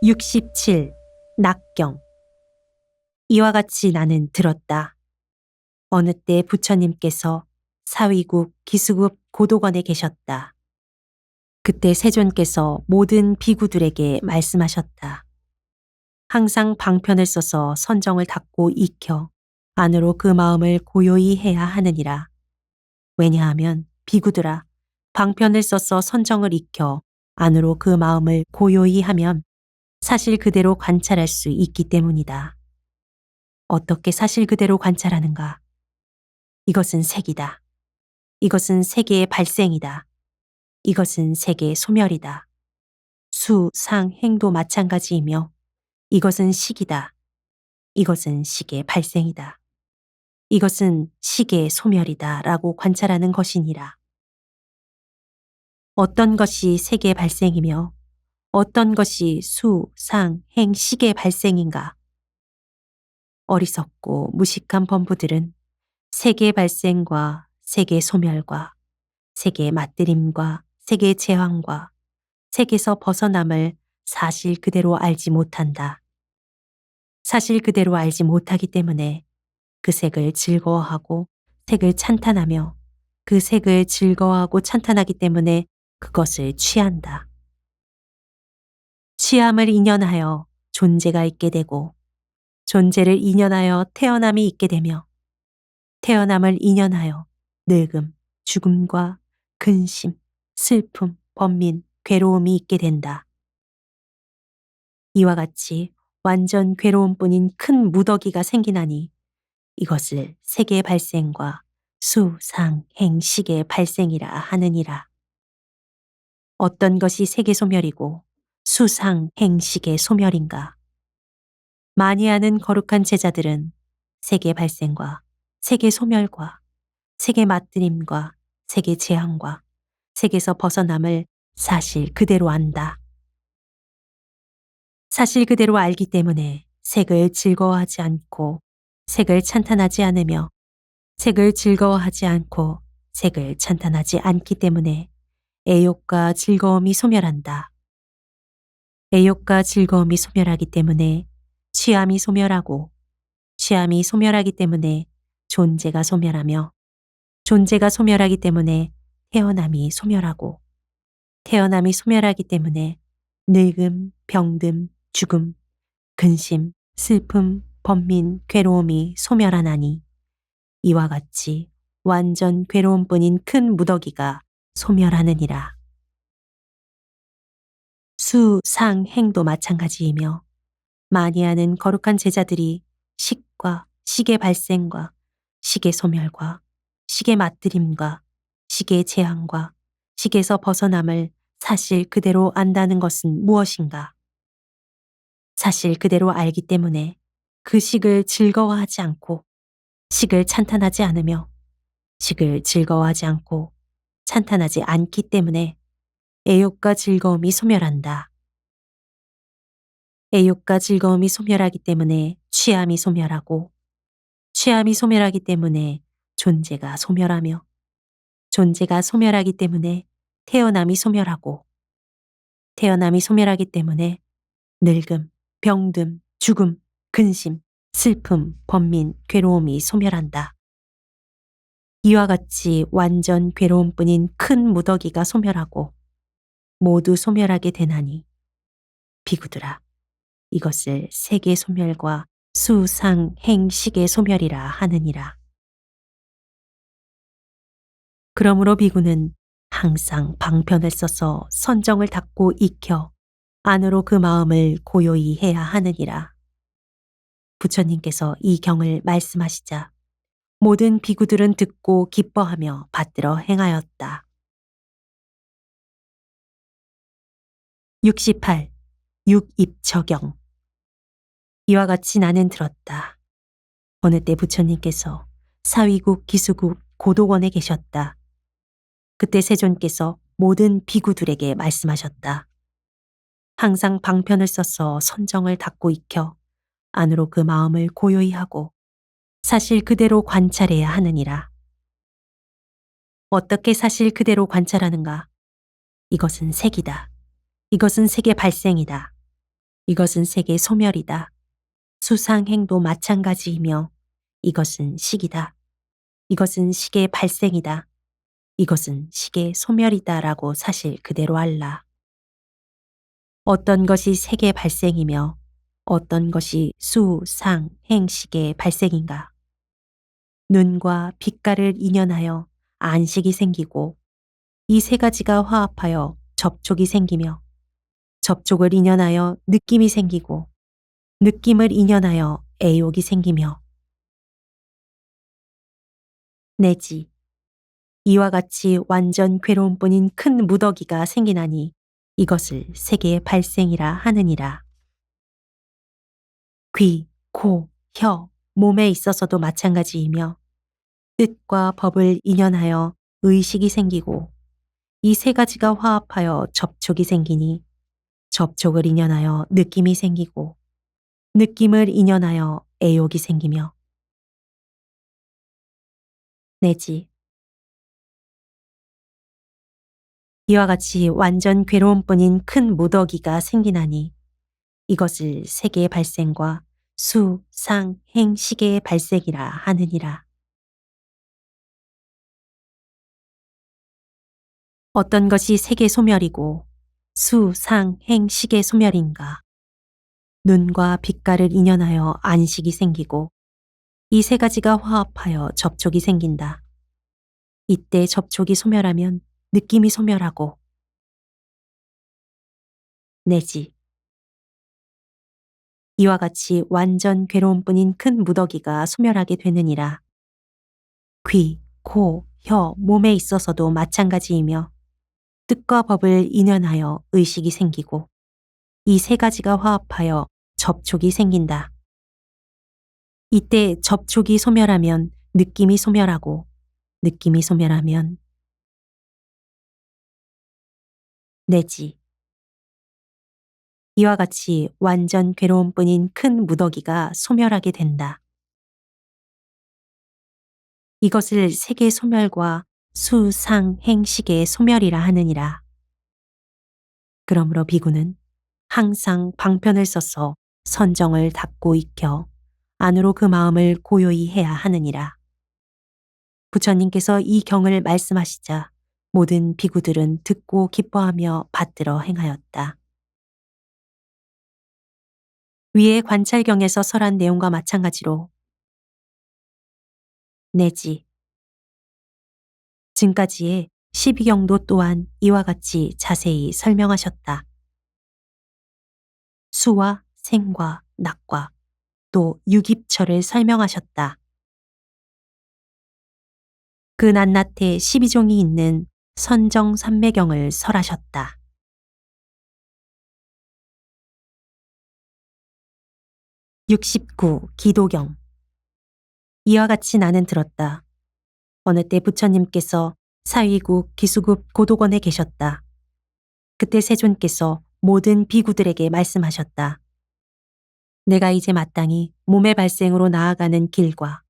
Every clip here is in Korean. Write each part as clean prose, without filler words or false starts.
67. 낙경. 이와 같이 나는 들었다. 어느 때 부처님께서 사위국 기수급 고도관에 계셨다. 그때 세존께서 모든 비구들에게 말씀하셨다. 항상 방편을 써서 선정을 닫고 익혀 안으로 그 마음을 고요히 해야 하느니라. 왜냐하면 비구들아, 방편을 써서 선정을 익혀 안으로 그 마음을 고요히 하면 사실 그대로 관찰할 수 있기 때문이다. 어떻게 사실 그대로 관찰하는가? 이것은 색이다. 이것은 세계의 발생이다. 이것은 세계의 소멸이다. 수, 상, 행도 마찬가지이며 이것은 식이다. 이것은 식의 발생이다. 이것은 식의 소멸이다 라고 관찰하는 것이니라. 어떤 것이 세계의 발생이며 어떤 것이 수, 상, 행, 식의 발생인가? 어리석고 무식한 범부들은 세계의 발생과 세계의 소멸과 세계의 맞들임과 세계의 제왕과 색에서 벗어남을 사실 그대로 알지 못한다. 사실 그대로 알지 못하기 때문에 그 색을 즐거워하고 색을 찬탄하며 그 색을 즐거워하고 찬탄하기 때문에 그것을 취한다. 취함을 인연하여 존재가 있게 되고 존재를 인연하여 태어남이 있게 되며 태어남을 인연하여 늙음, 죽음과 근심, 슬픔, 번민, 괴로움이 있게 된다. 이와 같이 완전 괴로움뿐인 큰 무더기가 생기나니 이것을 세계의 발생과 수, 상, 행, 식의 발생이라 하느니라. 어떤 것이 세계 소멸이고 수, 상, 행, 식의 소멸인가? 많이 아는 거룩한 제자들은 세계 발생과 세계 소멸과 세계 맞들임과 세계 재앙과 세계에서 벗어남을 사실 그대로 안다. 사실 그대로 알기 때문에 색을 즐거워하지 않고 색을 찬탄하지 않으며 색을 즐거워하지 않고 색을 찬탄하지 않기 때문에 애욕과 즐거움이 소멸한다. 애욕과 즐거움이 소멸하기 때문에 취함이 소멸하고 취함이 소멸하기 때문에 존재가 소멸하며 존재가 소멸하기 때문에 태어남이 소멸하고 태어남이 소멸하기 때문에 늙음, 병듦, 죽음, 근심, 슬픔, 번민, 괴로움이 소멸하나니 이와 같이 완전 괴로움뿐인 큰 무더기가 소멸하느니라. 수, 상, 행도 마찬가지이며 많이 아는 거룩한 제자들이 식과 식의 발생과 식의 소멸과 식의 맞들임과 식의 재앙과 식에서 벗어남을 사실 그대로 안다는 것은 무엇인가? 사실 그대로 알기 때문에 그 식을 즐거워하지 않고 식을 찬탄하지 않으며 식을 즐거워하지 않고 찬탄하지 않기 때문에 애욕과 즐거움이 소멸한다. 애욕과 즐거움이 소멸하기 때문에 취함이 소멸하고 취함이 소멸하기 때문에 존재가 소멸하며 존재가 소멸하기 때문에 태어남이 소멸하고 태어남이 소멸하기 때문에 늙음, 병듦, 죽음, 근심, 슬픔, 번민, 괴로움이 소멸한다. 이와 같이 완전 괴로움뿐인 큰 무더기가 소멸하고 모두 소멸하게 되나니 비구들아, 이것을 세계 소멸과 수, 상, 행, 식의 소멸이라 하느니라. 그러므로 비구는 항상 방편을 써서 선정을 닫고 익혀 안으로 그 마음을 고요히 해야 하느니라. 부처님께서 이 경을 말씀하시자 모든 비구들은 듣고 기뻐하며 받들어 행하였다. 68. 육입처경. 이와 같이 나는 들었다. 어느 때 부처님께서 사위국 기수국 고도원에 계셨다. 그때 세존께서 모든 비구들에게 말씀하셨다. 항상 방편을 써서 선정을 닫고 익혀 안으로 그 마음을 고요히 하고 사실 그대로 관찰해야 하느니라. 어떻게 사실 그대로 관찰하는가? 이것은 색이다. 이것은 색의 발생이다. 이것은 세계 소멸이다. 수상행도 마찬가지이며 이것은 식이다. 이것은 식의 발생이다. 이것은 식의 소멸이다라고 사실 그대로 알라. 어떤 것이 색의 발생이며 어떤 것이 수, 상, 행, 식의 발생인가. 눈과 빛깔을 인연하여 안식이 생기고 이 세 가지가 화합하여 접촉이 생기며 접촉을 인연하여 느낌이 생기고 느낌을 인연하여 애욕이 생기며 내지 이와 같이 완전 괴로움 뿐인 큰 무더기가 생기나니 이것을 세계의 발생이라 하느니라. 귀, 코, 혀, 몸에 있어서도 마찬가지이며 뜻과 법을 인연하여 의식이 생기고 이 세 가지가 화합하여 접촉이 생기니 접촉을 인연하여 느낌이 생기고 느낌을 인연하여 애욕이 생기며 내지 이와 같이 완전 괴로움뿐인 큰 무더기가 생기나니 이것을 세계의 발생과 수, 상, 행, 시계의 발생이라 하느니라. 어떤 것이 세계 소멸이고 수, 상, 행, 시계 소멸인가. 눈과 빛깔을 인연하여 안식이 생기고 이 세 가지가 화합하여 접촉이 생긴다. 이때 접촉이 소멸하면 느낌이 소멸하고 내지 이와 같이 완전 괴로움뿐인 큰 무더기가 소멸하게 되느니라. 귀, 코, 혀, 몸에 있어서도 마찬가지이며 뜻과 법을 인연하여 의식이 생기고 이 세 가지가 화합하여 접촉이 생긴다. 이때 접촉이 소멸하면 느낌이 소멸하고 느낌이 소멸하면 내지 이와 같이 완전 괴로움뿐인 큰 무더기가 소멸하게 된다. 이것을 세계 소멸과 수, 상, 행, 식의 소멸이라 하느니라. 그러므로 비구는 항상 방편을 써서 선정을 닫고 익혀 안으로 그 마음을 고요히 해야 하느니라. 부처님께서 이 경을 말씀하시자 모든 비구들은 듣고 기뻐하며 받들어 행하였다. 위의 관찰경에서 설한 내용과 마찬가지로 내지 지금까지의 12경도 또한 이와 같이 자세히 설명하셨다. 수와 생과 낙과 또 유깁처를 설명하셨다. 그 낱낱에 12종이 있는 선정삼매경을 설하셨다. 69. 기도경. 이와 같이 나는 들었다. 어느 때 부처님께서 사위국 기수급 고도건에 계셨다. 그때 세존께서 모든 비구들에게 말씀하셨다. 내가 이제 마땅히 몸의 발생으로 나아가는 길과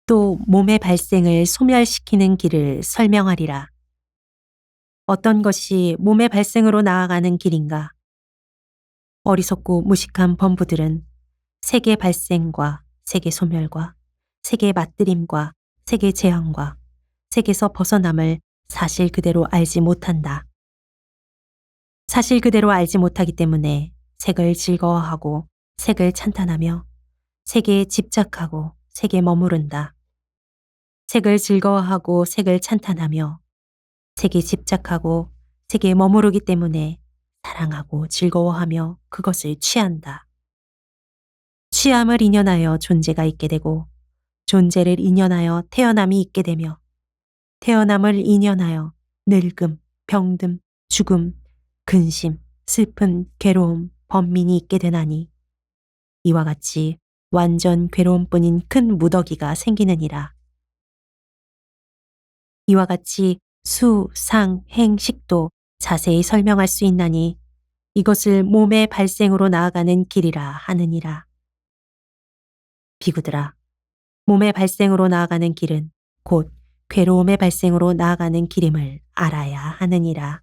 또 몸의 발생을 소멸시키는 길을 설명하리라. 어떤 것이 몸의 발생으로 나아가는 길인가? 어리석고 무식한 범부들은 세계 발생과 세계 소멸과 세계 맞들임과 세계 재앙과 세계에서 벗어남을 사실 그대로 알지 못한다. 사실 그대로 알지 못하기 때문에 색을 즐거워하고 색을 찬탄하며 색에 집착하고 색에 머무른다. 색을 즐거워하고 색을 찬탄하며 색에 집착하고 색에 머무르기 때문에 사랑하고 즐거워하며 그것을 취한다. 취함을 인연하여 존재가 있게 되고 존재를 인연하여 태어남이 있게 되며 태어남을 인연하여 늙음, 병듦, 죽음, 근심, 슬픔, 괴로움, 번민이 있게 되나니 이와 같이 완전 괴로움뿐인 큰 무더기가 생기느니라. 이와 같이 수, 상, 행, 식도 자세히 설명할 수 있나니 이것을 몸의 발생으로 나아가는 길이라 하느니라. 비구들아, 몸의 발생으로 나아가는 길은 곧 괴로움의 발생으로 나아가는 길임을 알아야 하느니라.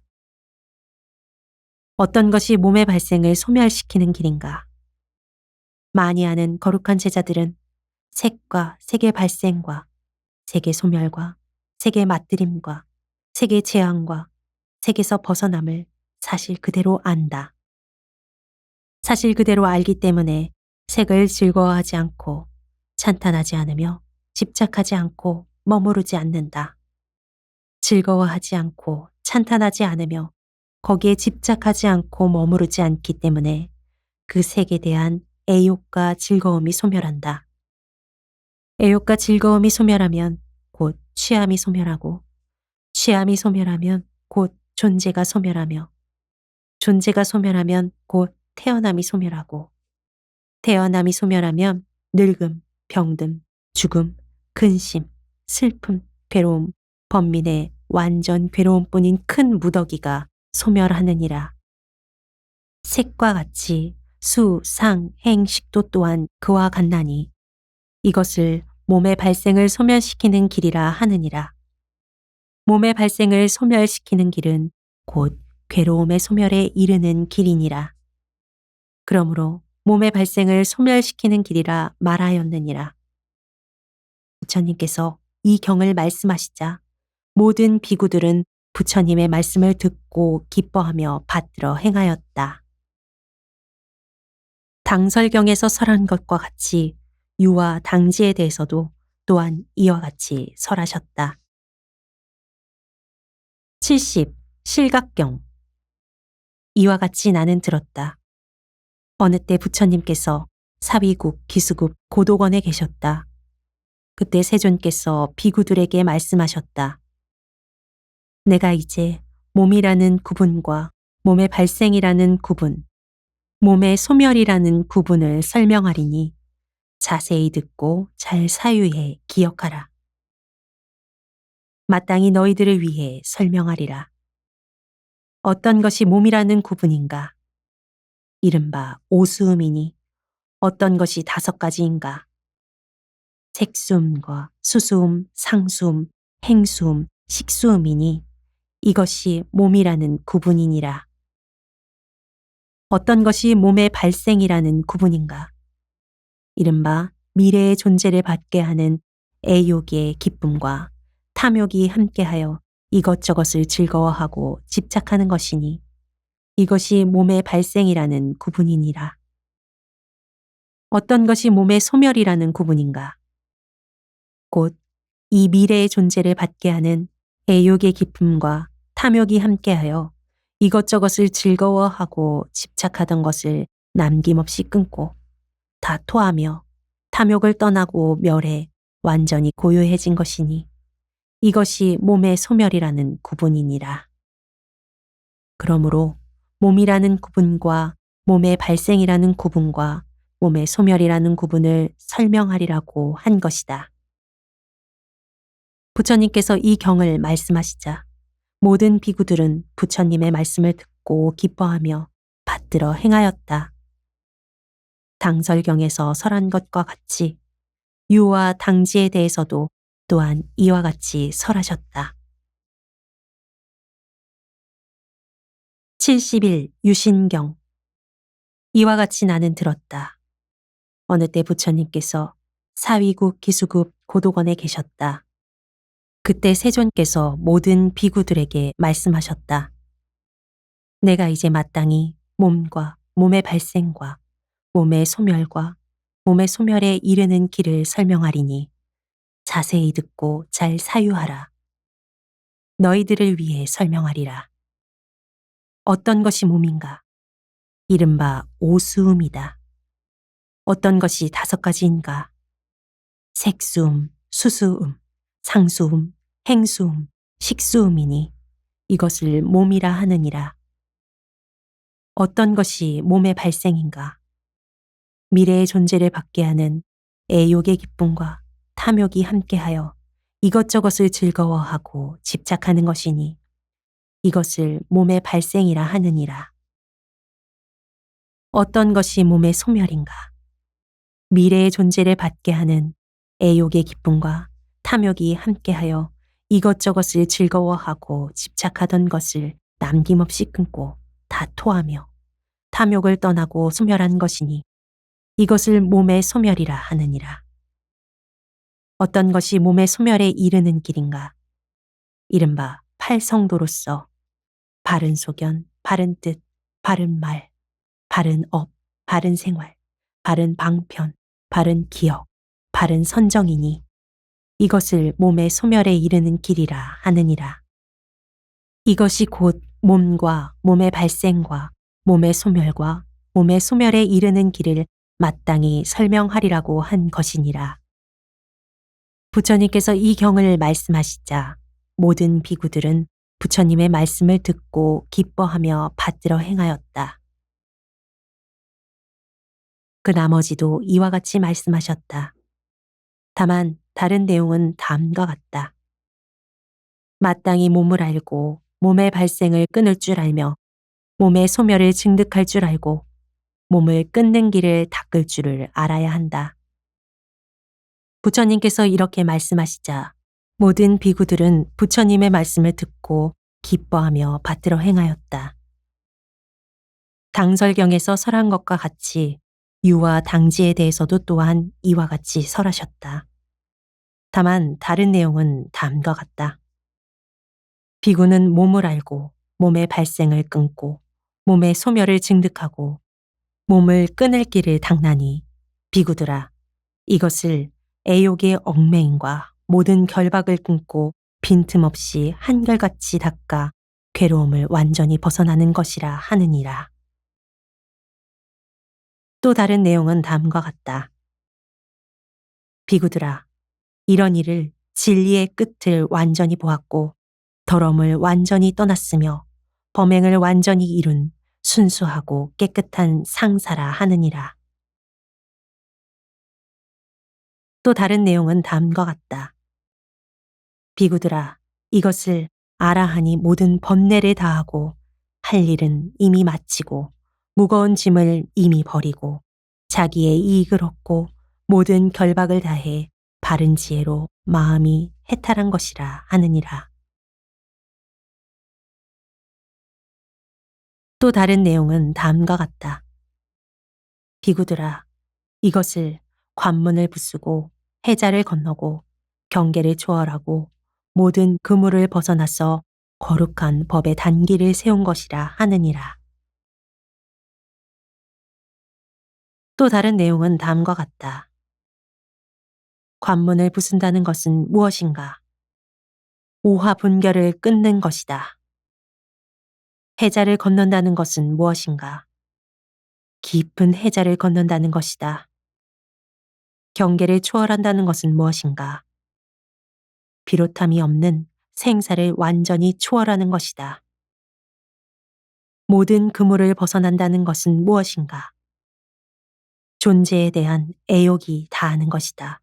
어떤 것이 몸의 발생을 소멸시키는 길인가? 많이 아는 거룩한 제자들은 색과 색의 발생과 색의 소멸과 색의 맞들임과 색의 재앙과 색에서 벗어남을 사실 그대로 안다. 사실 그대로 알기 때문에 색을 즐거워하지 않고 찬탄하지 않으며 집착하지 않고 머무르지 않는다. 즐거워하지 않고 찬탄하지 않으며 거기에 집착하지 않고 머무르지 않기 때문에 그 색에 대한 애욕과 즐거움이 소멸한다. 애욕과 즐거움이 소멸하면 곧 취함이 소멸하고 취함이 소멸하면 곧 존재가 소멸하며 존재가 소멸하면 곧 태어남이 소멸하고 태어남이 소멸하면 늙음, 병듦, 죽음, 근심, 슬픔, 괴로움, 번민의 완전 괴로움뿐인 큰 무더기가 소멸하느니라. 색과 같이 수, 상, 행, 식도 또한 그와 같나니 이것을 몸의 발생을 소멸시키는 길이라 하느니라. 몸의 발생을 소멸시키는 길은 곧 괴로움의 소멸에 이르는 길이니라. 그러므로 몸의 발생을 소멸시키는 길이라 말하였느니라. 부처님께서 이 경을 말씀하시자 모든 비구들은 부처님의 말씀을 듣고 기뻐하며 받들어 행하였다. 당설경에서 설한 것과 같이 유와 당지에 대해서도 또한 이와 같이 설하셨다. 70. 실각경. 이와 같이 나는 들었다. 어느 때 부처님께서 사위국, 기수국, 고도건에 계셨다. 그때 세존께서 비구들에게 말씀하셨다. 내가 이제 몸이라는 구분과 몸의 발생이라는 구분, 몸의 소멸이라는 구분을 설명하리니 자세히 듣고 잘 사유해 기억하라. 마땅히 너희들을 위해 설명하리라. 어떤 것이 몸이라는 구분인가? 이른바 오수음이니 어떤 것이 5가지인가? 색수음과 수수음, 상수음, 행수음, 식수음이니 이것이 몸이라는 구분이니라. 어떤 것이 몸의 발생이라는 구분인가? 이른바 미래의 존재를 받게 하는 애욕의 기쁨과 탐욕이 함께하여 이것저것을 즐거워하고 집착하는 것이니 이것이 몸의 발생이라는 구분이니라. 어떤 것이 몸의 소멸이라는 구분인가? 곧 이 미래의 존재를 받게 하는 애욕의 기쁨과 탐욕이 함께하여 이것저것을 즐거워하고 집착하던 것을 남김없이 끊고 다 토하며 탐욕을 떠나고 멸해 완전히 고요해진 것이니 이것이 몸의 소멸이라는 구분이니라. 그러므로 몸이라는 구분과 몸의 발생이라는 구분과 몸의 소멸이라는 구분을 설명하리라고 한 것이다. 부처님께서 이 경을 말씀하시자 모든 비구들은 부처님의 말씀을 듣고 기뻐하며 받들어 행하였다. 당설경에서 설한 것과 같이 유와 당지에 대해서도 또한 이와 같이 설하셨다. 71. 유신경. 이와 같이 나는 들었다. 어느 때 부처님께서 사위국, 기수국, 고도건에 계셨다. 그때 세존께서 모든 비구들에게 말씀하셨다. 내가 이제 마땅히 몸과 몸의 발생과 몸의 소멸과 몸의 소멸에 이르는 길을 설명하리니 자세히 듣고 잘 사유하라. 너희들을 위해 설명하리라. 어떤 것이 몸인가? 이른바 오수음이다. 어떤 것이 5가지인가? 색수음, 수수음, 상수음, 행수음, 식수음이니 이것을 몸이라 하느니라. 어떤 것이 몸의 발생인가? 미래의 존재를 받게 하는 애욕의 기쁨과 탐욕이 함께하여 이것저것을 즐거워하고 집착하는 것이니 이것을 몸의 발생이라 하느니라. 어떤 것이 몸의 소멸인가? 미래의 존재를 받게 하는 애욕의 기쁨과 탐욕이 함께하여 이것저것을 즐거워하고 집착하던 것을 남김없이 끊고 다 다 토하며 탐욕을 떠나고 소멸한 것이니 이것을 몸의 소멸이라 하느니라. 어떤 것이 몸의 소멸에 이르는 길인가? 이른바 팔성도로서 바른 소견, 바른 뜻, 바른 말, 바른 업, 바른 생활, 바른 방편, 바른 기억, 바른 선정이니 이것을 몸의 소멸에 이르는 길이라 하느니라. 이것이 곧 몸과 몸의 발생과 몸의 소멸과 몸의 소멸에 이르는 길을 마땅히 설명하리라고 한 것이니라. 부처님께서 이 경을 말씀하시자 모든 비구들은 부처님의 말씀을 듣고 기뻐하며 받들어 행하였다. 그 나머지도 이와 같이 말씀하셨다. 다만 다른 내용은 다음과 같다. 마땅히 몸을 알고 몸의 발생을 끊을 줄 알며 몸의 소멸을 증득할 줄 알고 몸을 끊는 길을 닦을 줄을 알아야 한다. 부처님께서 이렇게 말씀하시자 모든 비구들은 부처님의 말씀을 듣고 기뻐하며 받들어 행하였다. 당설경에서 설한 것과 같이 유와 당지에 대해서도 또한 이와 같이 설하셨다. 다만 다른 내용은 다음과 같다. 비구는 몸을 알고 몸의 발생을 끊고 몸의 소멸을 증득하고 몸을 끊을 길을 닦나니 비구들아 이것을 애욕의 얽매임과 모든 결박을 끊고 빈틈없이 한결같이 닦아 괴로움을 완전히 벗어나는 것이라 하느니라. 또 다른 내용은 다음과 같다. 비구들아, 이런 일을 진리의 끝을 완전히 보았고 더러움을 완전히 떠났으며 범행을 완전히 이룬 순수하고 깨끗한 상사라 하느니라. 또 다른 내용은 다음과 같다. 비구들아, 이것을 알아하니 모든 번뇌를 다하고 할 일은 이미 마치고 무거운 짐을 이미 버리고 자기의 이익을 얻고 모든 결박을 다해 바른 지혜로 마음이 해탈한 것이라 하느니라. 또 다른 내용은 다음과 같다. 비구들아, 이것을 관문을 부수고 해자를 건너고 경계를 초월하고 모든 그물을 벗어나서 거룩한 법의 단기를 세운 것이라 하느니라. 또 다른 내용은 다음과 같다. 관문을 부순다는 것은 무엇인가? 오화 분결을 끊는 것이다. 해자를 건넌다는 것은 무엇인가? 깊은 해자를 건넌다는 것이다. 경계를 초월한다는 것은 무엇인가? 비롯함이 없는 생사를 완전히 초월하는 것이다. 모든 그물을 벗어난다는 것은 무엇인가? 존재에 대한 애욕이 다하는 것이다.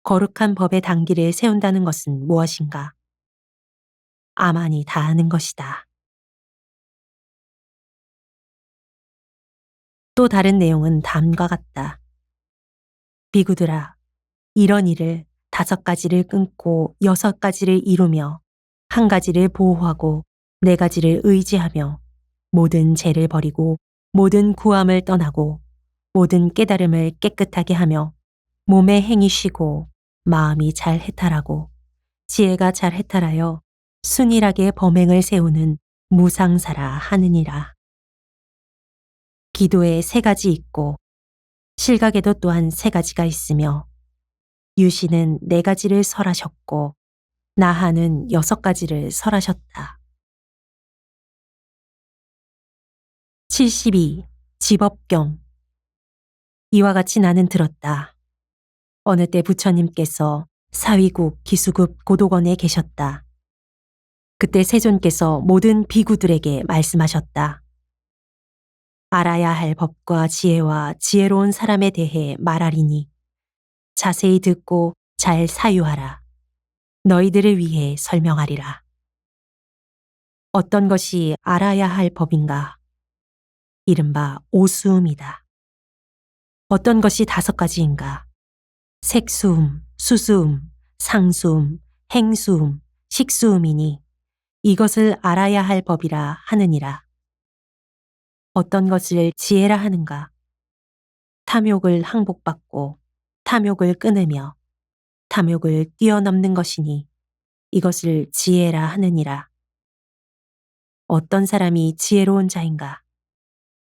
거룩한 법의 단기를 세운다는 것은 무엇인가? 아만이 다하는 것이다. 또 다른 내용은 다음과 같다. 비구들아, 이런 일을 5가지를 끊고 6가지를 이루며 1가지를 보호하고 4가지를 의지하며 모든 죄를 버리고 모든 구함을 떠나고 모든 깨달음을 깨끗하게 하며 몸의 행이 쉬고 마음이 잘 해탈하고 지혜가 잘 해탈하여 순일하게 범행을 세우는 무상사라 하느니라. 기도에 3가지 있고 실각에도 또한 3가지가 있으며 유시는 4가지를 설하셨고 나하는 6가지를 설하셨다. 72. 집업경. 이와 같이 나는 들었다. 어느 때 부처님께서 사위국 기수급 고도건에 계셨다. 그때 세존께서 모든 비구들에게 말씀하셨다. 알아야 할 법과 지혜와 지혜로운 사람에 대해 말하리니 자세히 듣고 잘 사유하라. 너희들을 위해 설명하리라. 어떤 것이 알아야 할 법인가? 이른바 오수음이다. 어떤 것이 5가지인가? 색수음, 수수음, 상수음, 행수음, 식수음이니 이것을 알아야 할 법이라 하느니라. 어떤 것을 지혜라 하는가? 탐욕을 항복받고 탐욕을 끊으며 탐욕을 뛰어넘는 것이니 이것을 지혜라 하느니라. 어떤 사람이 지혜로운 자인가?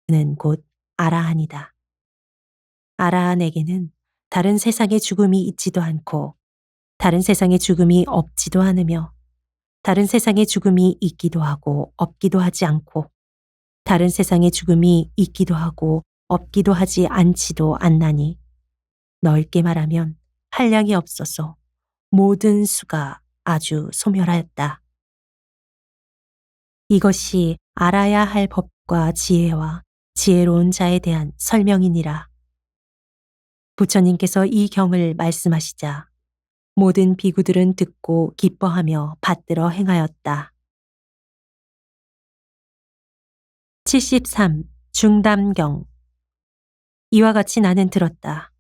그는 곧 아라한이다. 아라한에게는 다른 세상의 죽음이 있지도 않고 다른 세상의 죽음이 없지도 않으며 다른 세상의 죽음이 있기도 하고 없기도 하지 않고 다른 세상의 죽음이 있기도 하고 없기도 하지 않지도 않나니 넓게 말하면 한량이 없어서 모든 수가 아주 소멸하였다. 이것이 알아야 할 법과 지혜와 지혜로운 자에 대한 설명이니라. 부처님께서 이 경을 말씀하시자 모든 비구들은 듣고 기뻐하며 받들어 행하였다. 73. 중담경. 이와 같이 나는 들었다.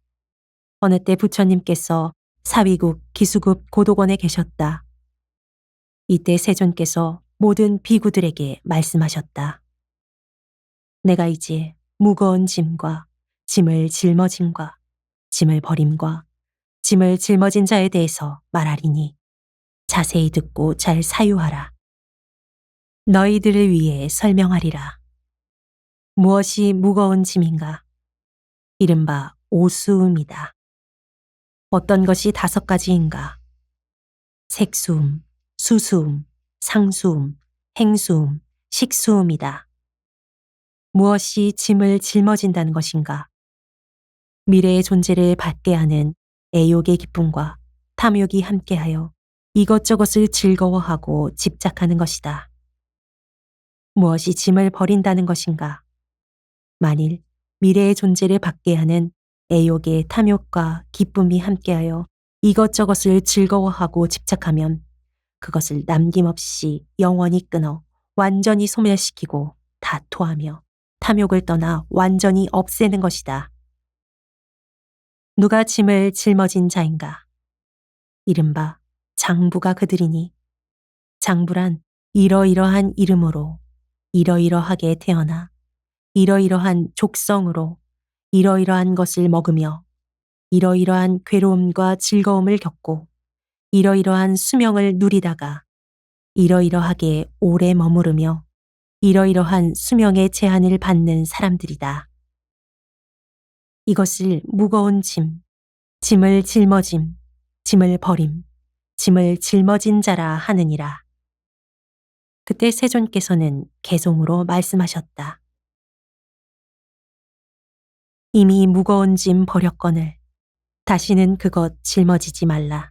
어느 때 부처님께서 사위국 기수급 고도건에 계셨다. 이때 세존께서 모든 비구들에게 말씀하셨다. 내가 이제 무거운 짐과 짐을 짊어짐과 짐을 버림과 짐을 짊어진 자에 대해서 말하리니 자세히 듣고 잘 사유하라. 너희들을 위해 설명하리라. 무엇이 무거운 짐인가? 이른바 오수음이다. 어떤 것이 5가지인가? 색수음, 수수음, 상수음, 행수음, 식수음이다. 무엇이 짐을 짊어진다는 것인가? 미래의 존재를 받게 하는 애욕의 기쁨과 탐욕이 함께하여 이것저것을 즐거워하고 집착하는 것이다. 무엇이 짐을 버린다는 것인가? 만일 미래의 존재를 받게 하는 애욕의 탐욕과 기쁨이 함께하여 이것저것을 즐거워하고 집착하면 그것을 남김없이 영원히 끊어 완전히 소멸시키고 다 토하며 탐욕을 떠나 완전히 없애는 것이다. 누가 짐을 짊어진 자인가? 이른바 장부가 그들이니 장부란 이러이러한 이름으로 이러이러하게 태어나 이러이러한 족성으로 이러이러한 것을 먹으며 이러이러한 괴로움과 즐거움을 겪고 이러이러한 수명을 누리다가 이러이러하게 오래 머무르며 이러이러한 수명의 제한을 받는 사람들이다. 이것을 무거운 짐, 짐을 짊어짐, 짐을 버림, 짐을 짊어진 자라 하느니라. 그때 세존께서는 개송으로 말씀하셨다. 이미 무거운 짐 버렸거늘 다시는 그것 짊어지지 말라.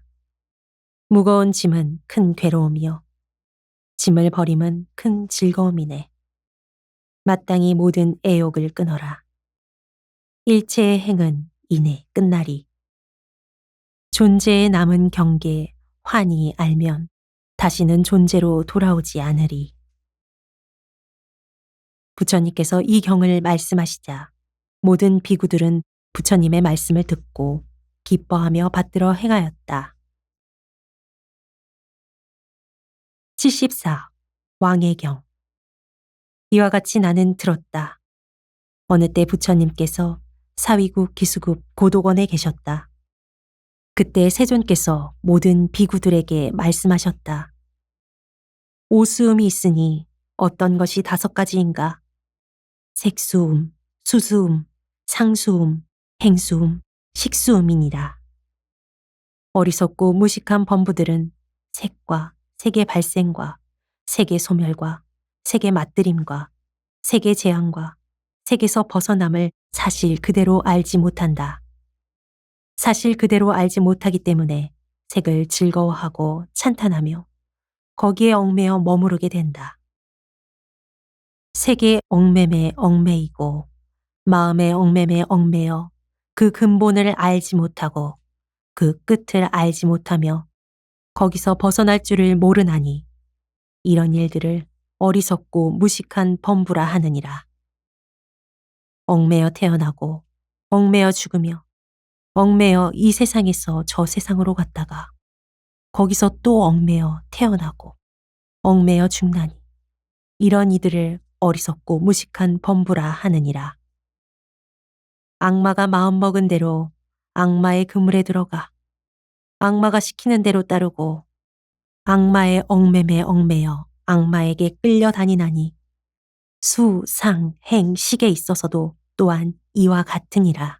무거운 짐은 큰 괴로움이요. 짐을 버림은 큰 즐거움이네. 마땅히 모든 애욕을 끊어라. 일체의 행은 이내 끝나리. 존재의 남은 경계 환히 알면 다시는 존재로 돌아오지 않으리. 부처님께서 이 경을 말씀하시자 모든 비구들은 부처님의 말씀을 듣고 기뻐하며 받들어 행하였다. 74. 왕의 경. 이와 같이 나는 들었다. 어느 때 부처님께서 사위국 기수국 고도건에 계셨다. 그때 세존께서 모든 비구들에게 말씀하셨다. 오수음이 있으니 어떤 것이 5가지인가? 색수음, 수수음, 상수음, 행수음, 식수음이니라. 어리석고 무식한 범부들은 색과 색의 발생과 색의 소멸과 색의 맛들임과 색의 재앙과 색에서 벗어남을 사실 그대로 알지 못한다. 사실 그대로 알지 못하기 때문에 색을 즐거워하고 찬탄하며 거기에 얽매여 머무르게 된다. 색의 얽매매 얽매이고 마음의 얽매매 얽매여 그 근본을 알지 못하고 그 끝을 알지 못하며 거기서 벗어날 줄을 모르나니 이런 일들을 어리석고 무식한 범부라 하느니라. 얽매여 태어나고 얽매여 죽으며 얽매여 이 세상에서 저 세상으로 갔다가 거기서 또 얽매여 태어나고 얽매여 죽나니 이런 이들을 어리석고 무식한 범부라 하느니라. 악마가 마음먹은 대로 악마의 그물에 들어가 악마가 시키는 대로 따르고 악마의 얽매매 얽매여 악마에게 끌려다니나니 수, 상, 행, 식에 있어서도 또한 이와 같으니라.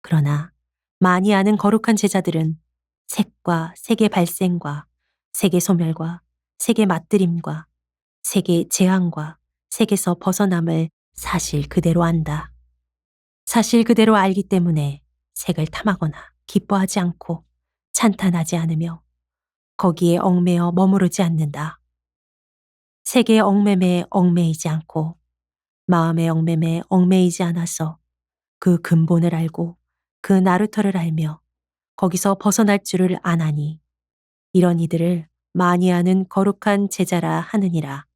그러나 많이 아는 거룩한 제자들은 색과 색의 발생과 색의 소멸과 색의 맛들임과 색의 재앙과 색에서 벗어남을 사실 그대로 안다. 사실 그대로 알기 때문에 색을 탐하거나 기뻐하지 않고 찬탄하지 않으며 거기에 얽매여 머무르지 않는다. 색의 얽매매에 얽매이지 않고 마음의 얽매매에 얽매이지 않아서 그 근본을 알고 그 나루터를 알며 거기서 벗어날 줄을 아나니 이런 이들을 많이 아는 거룩한 제자라 하느니라.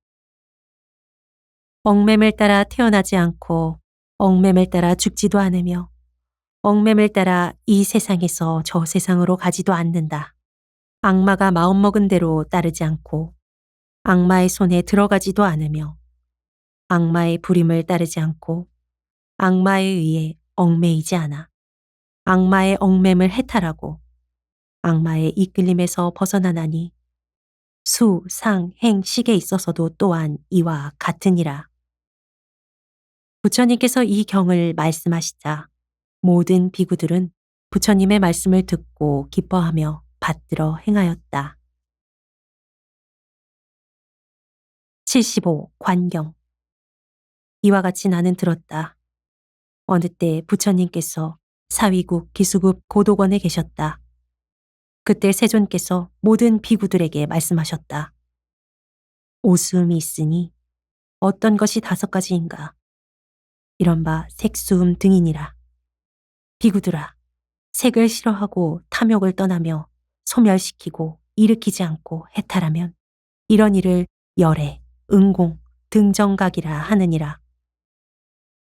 얽매매를 따라 태어나지 않고 얽매매를 따라 죽지도 않으며 얽매매를 따라 이 세상에서 저 세상으로 가지도 않는다. 악마가 마음먹은 대로 따르지 않고 악마의 손에 들어가지도 않으며 악마의 부림을 따르지 않고 악마에 의해 얽매이지 않아 악마의 얽매임을 해탈하고 악마의 이끌림에서 벗어나나니 수, 상, 행, 식에 있어서도 또한 이와 같으니라. 부처님께서 이 경을 말씀하시자 모든 비구들은 부처님의 말씀을 듣고 기뻐하며 받들어 행하였다. 75. 관경. 이와 같이 나는 들었다. 어느 때 부처님께서 사위국 기수급 고도관에 계셨다. 그때 세존께서 모든 비구들에게 말씀하셨다. 오수음이 있으니 어떤 것이 5가지인가? 이른바 색수음 등이니라. 비구들아, 색을 싫어하고 탐욕을 떠나며 소멸시키고 일으키지 않고 해탈하면 이런 일을 열애, 응공, 등정각이라 하느니라.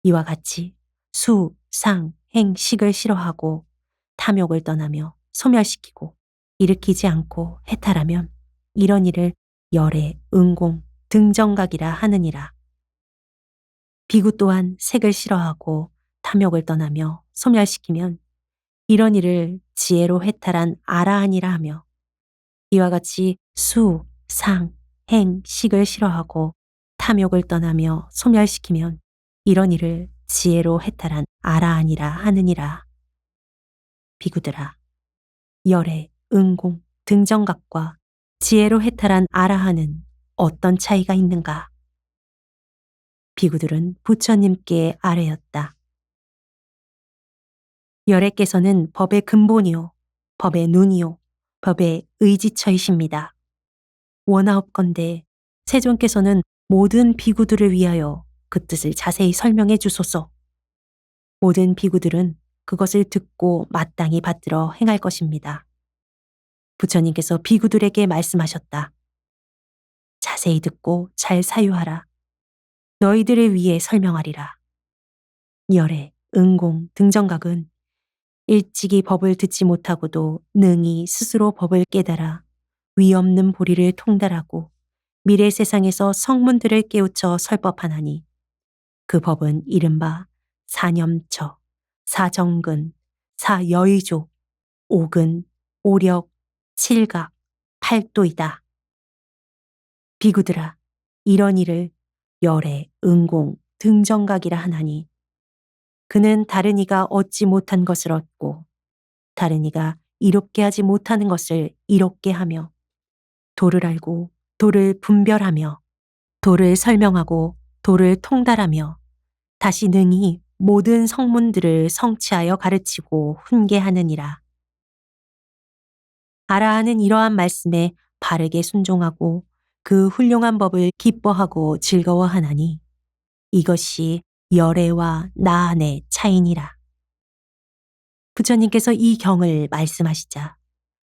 이와 같이 수, 상, 행, 식을 싫어하고 탐욕을 떠나며 소멸시키고 일으키지 않고 해탈하면 이런 일을 열애, 응공, 등정각이라 하느니라. 비구 또한 색을 싫어하고 탐욕을 떠나며 소멸시키면 이런 일을 지혜로 해탈한 아라한이라 하며 이와 같이 수, 상, 행, 식을 싫어하고 탐욕을 떠나며 소멸시키면 이런 일을 지혜로 해탈한 아라한이라 하느니라. 비구들아, 열애, 응공, 등정각과 지혜로 해탈한 아라한은 어떤 차이가 있는가? 비구들은 부처님께 아뢰었다. 열애께서는 법의 근본이요, 법의 눈이요, 법의 의지처이십니다. 원하옵건대 세존께서는 모든 비구들을 위하여 그 뜻을 자세히 설명해 주소서. 모든 비구들은 그것을 듣고 마땅히 받들어 행할 것입니다. 부처님께서 비구들에게 말씀하셨다. 자세히 듣고 잘 사유하라. 너희들을 위해 설명하리라. 열애, 응공, 등정각은 일찍이 법을 듣지 못하고도 능히 스스로 법을 깨달아 위없는 보리를 통달하고 미래 세상에서 성문들을 깨우쳐 설법하나니 그 법은 이른바 사념처, 사정근, 사여의조, 오근, 오력, 칠각, 팔도이다. 비구들아, 이런 일을 열애, 응공, 등정각이라 하나니 그는 다른 이가 얻지 못한 것을 얻고 다른 이가 이롭게 하지 못하는 것을 이롭게 하며 도를 알고 도를 분별하며 도를 설명하고 도를 통달하며 다시 능히 모든 성문들을 성취하여 가르치고 훈계하느니라. 아라한은 이러한 말씀에 바르게 순종하고 그 훌륭한 법을 기뻐하고 즐거워하나니 이것이 열애와 나안의 차이니라. 부처님께서 이 경을 말씀하시자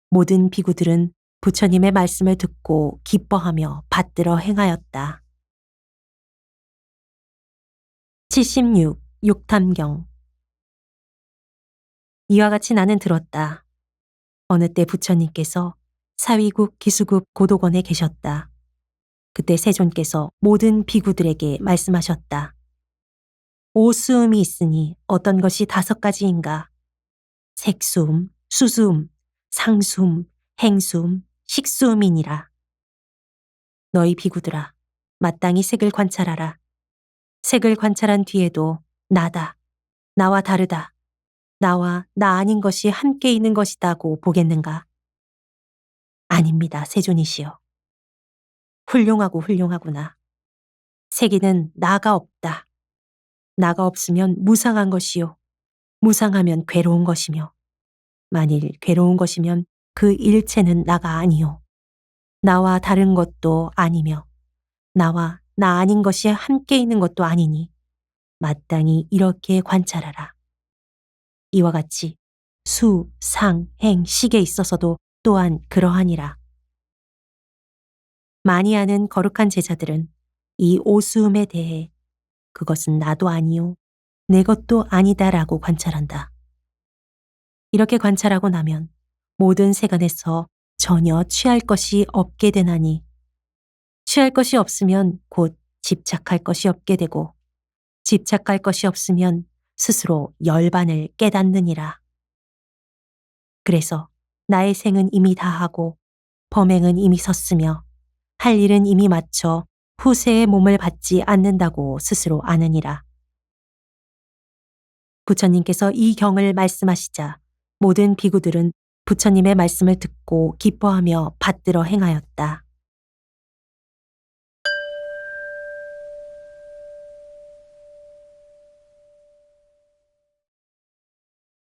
모든 비구들은 부처님의 말씀을 듣고 기뻐하며 받들어 행하였다. 76. 육탐경. 이와 같이 나는 들었다. 어느 때 부처님께서 사위국 기수급 고도건에 계셨다. 그때 세존께서 모든 비구들에게 말씀하셨다. 오수음이 있으니 어떤 것이 5가지인가? 색수음, 수수음, 상수음, 행수음, 식수음이니라. 너희 비구들아, 마땅히 색을 관찰하라. 색을 관찰한 뒤에도 나다, 나와 다르다, 나와 나 아닌 것이 함께 있는 것이다고 보겠는가? 아닙니다, 세존이시여. 훌륭하고 훌륭하구나. 세계는 나가 없다. 나가 없으면 무상한 것이요. 무상하면 괴로운 것이며, 만일 괴로운 것이면 그 일체는 나가 아니요. 나와 다른 것도 아니며, 나와 나 아닌 것이 함께 있는 것도 아니니, 마땅히 이렇게 관찰하라. 이와 같이 수, 상, 행, 식에 있어서도 또한 그러하니라. 많이 아는 거룩한 제자들은 이 오수음에 대해 그것은 나도 아니요, 내 것도 아니다라고 관찰한다. 이렇게 관찰하고 나면 모든 세간에서 전혀 취할 것이 없게 되나니, 취할 것이 없으면 곧 집착할 것이 없게 되고, 집착할 것이 없으면 스스로 열반을 깨닫느니라. 그래서 나의 생은 이미 다하고 범행은 이미 섰으며 할 일은 이미 마쳐 후세의 몸을 받지 않는다고 스스로 아느니라. 부처님께서 이 경을 말씀하시자 모든 비구들은 부처님의 말씀을 듣고 기뻐하며 받들어 행하였다.